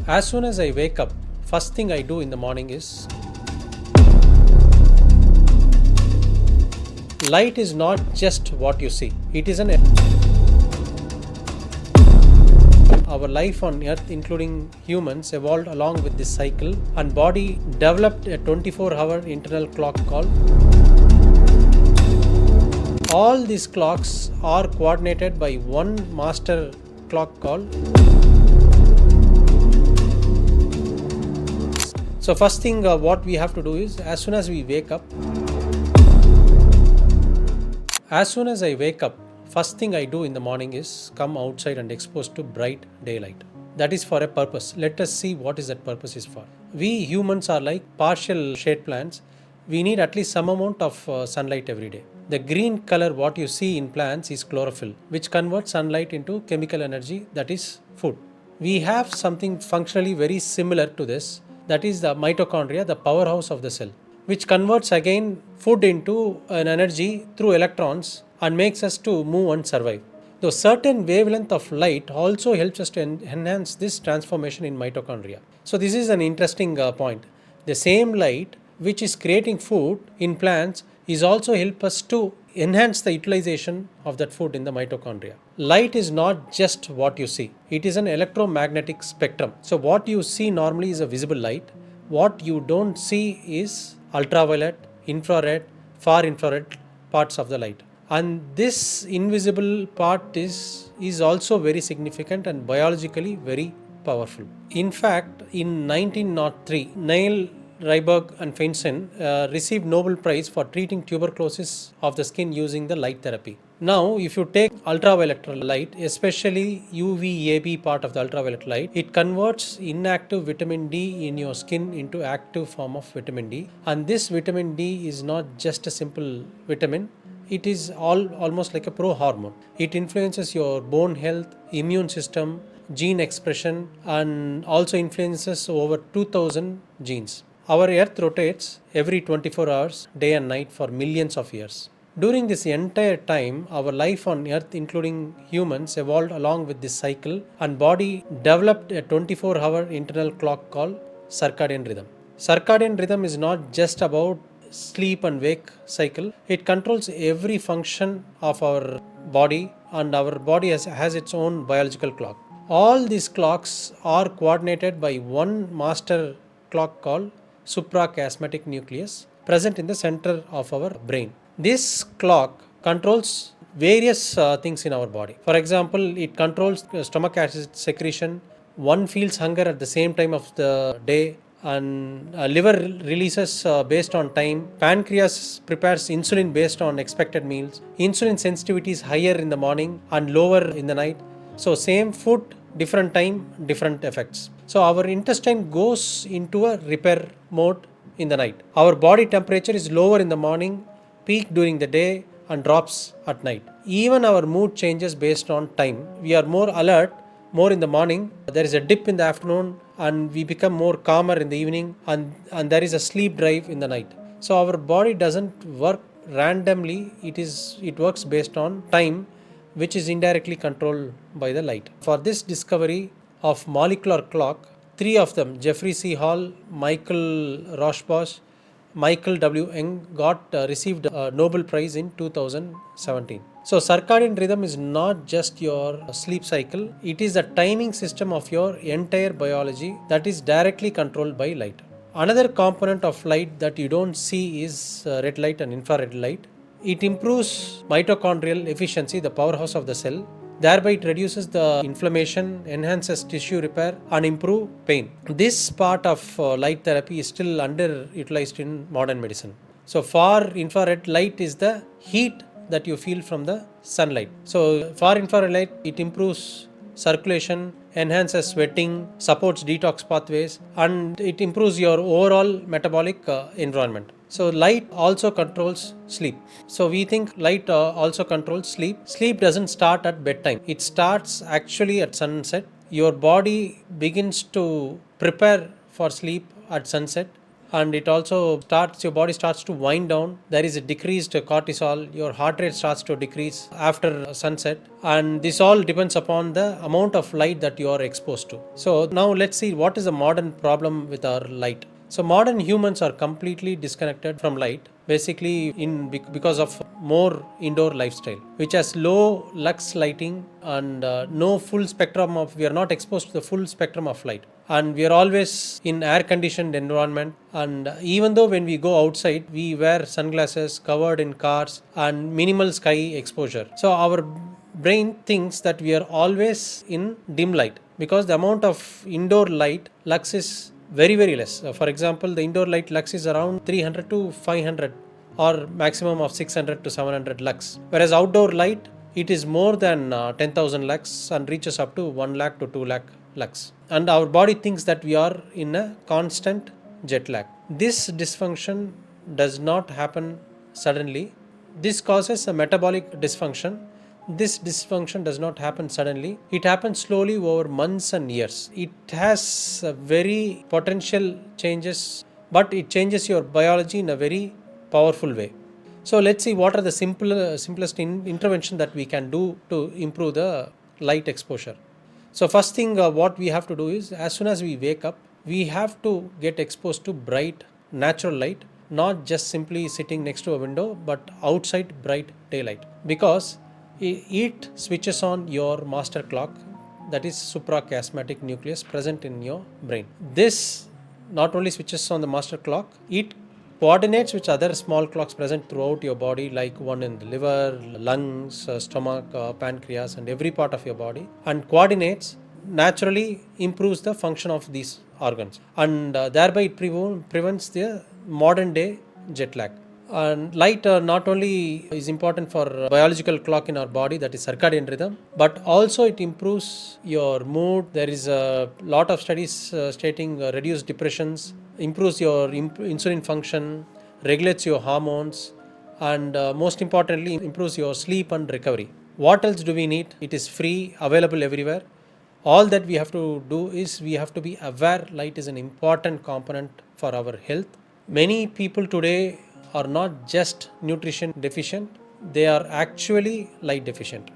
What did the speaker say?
As soon as I wake up, first thing I do in the morning is light is not just what you see. It is our life on earth, including humans, evolved along with this cycle, and body developed a 24-hour internal clock called. All these clocks are coordinated by one master clock called. So first thing what we have to do is, as soon as I wake up, first thing I do in the morning is come outside and expose to bright daylight. That is for a purpose. Let us see what is that purpose is for. We humans are like partial shade plants. We need at least some amount of sunlight every day. The green color what you see in plants is chlorophyll, which converts sunlight into chemical energy, that is food. We have something functionally very similar to this, that is the mitochondria, the powerhouse of the cell, which converts again food into an energy through electrons and makes us to move and survive. Though certain wavelength of light also helps us to enhance this transformation in mitochondria. So this is an interesting point. The same light which is creating food in plants is also help us to enhance the utilization of that food in the mitochondria. Light is not just what you see. It is an electromagnetic spectrum. So what you see normally is a visible light. What you don't see is ultraviolet, infrared, far infrared parts of the light. And this invisible part is also very significant and biologically very powerful. In fact, in 1903, Neil Ryberg and Feinstein received Nobel Prize for treating tuberculosis of the skin using the light therapy. Now, if you take ultraviolet light, especially UVAB part of the ultraviolet light, it converts inactive vitamin D in your skin into active form of vitamin D. And this vitamin D is not just a simple vitamin. It is almost like a pro-hormone. It influences your bone health, immune system, gene expression, and also influences over 2000 genes. Our earth rotates every 24 hours, day and night, for millions of years. During this entire time, our life on earth, including humans, evolved along with this cycle, and body developed a 24-hour internal clock called circadian rhythm. Circadian rhythm is not just about sleep and wake cycle. It controls every function of our body, and our body has its own biological clock. All these clocks are coordinated by one master clock called suprachiasmatic nucleus, present in the center of our brain. This clock controls various things in our body. For example, it controls stomach acid secretion. One feels hunger at the same time of the day, and liver releases based on time. Pancreas prepares insulin based on expected meals. Insulin sensitivity is higher in the morning and lower in the night. So same food, different time, different effects. So our intestine goes into a repair mode in the night. Our body temperature is lower in the morning, peak during the day, and drops at night. Even our mood changes based on time. We are more alert more in the morning, there is a dip in the afternoon, and we become more calmer in the evening, and there is a sleep drive in the night. So our body doesn't work randomly, it works based on time, which is indirectly controlled by the light. For this discovery of molecular clock, three of them, Jeffrey C. Hall, Michael Rauschenbusch, Michael W. Young, received a Nobel Prize in 2017. So circadian rhythm is not just your sleep cycle, it is the timing system of your entire biology that is directly controlled by light. Another component of light that you don't see is red light and infrared light. It improves mitochondrial efficiency, the powerhouse of the cell. Thereby it reduces the inflammation, enhances tissue repair, and improve pain. This part of light therapy is still underutilized in modern medicine. So far infrared light is the heat that you feel from the sunlight. So far infrared light, it improves circulation, enhances sweating, supports detox pathways, and it improves your overall metabolic environment. So light also controls sleep. So we think light also controls sleep. Sleep doesn't start at bedtime. It starts actually at sunset. Your body begins to prepare for sleep at sunset. and it also starts, your body starts to wind down. There is a decreased cortisol, your heart rate starts to decrease after sunset, and this all depends upon the amount of light that you are exposed to. So now let's see what is the modern problem with our light. So modern humans are completely disconnected from light, basically because of more indoor lifestyle, which has low lux lighting and no full spectrum of, we are not exposed to the full spectrum of light, and we are always in air conditioned environment. And even though when we go outside, we wear sunglasses, covered in cars, and minimal sky exposure, so our brain thinks that we are always in dim light, because the amount of indoor light lux is very less. For example, the indoor light lux is around 300 to 500, or maximum of 600 to 700 lux, whereas outdoor light, it is more than 10,000 lux and reaches up to 1 lakh to 2 lakh lux, and our body thinks that we are in a constant jet lag. This dysfunction does not happen suddenly. This causes a metabolic dysfunction. This dysfunction does not happen suddenly. It happens slowly over months and years. It has very potential changes, but it changes your biology in a very powerful way. So let's see what are the simplest intervention that we can do to improve the light exposure. So first thing what we have to do is, as soon as we wake up, we have to get exposed to bright natural light, not just simply sitting next to a window, but outside bright daylight, because it switches on your master clock, that is suprachiasmatic nucleus present in your brain. This not only switches on the master clock, it coordinates with other small clocks present throughout your body, like one in the liver, lungs, stomach, pancreas, and every part of your body, and coordinates, naturally improves the function of these organs, and thereby it prevents the modern day jet lag. And light not only is important for biological clock in our body, that is circadian rhythm, but also it improves your mood. There is a lot of studies stating reduced depressions, improves your insulin function, regulates your hormones, and most importantly improves your sleep and recovery. What else do we need? It is free, available everywhere. All that we have to do is, we have to be aware light is an important component for our health. Many people today are not just nutrition deficient, they are actually light deficient.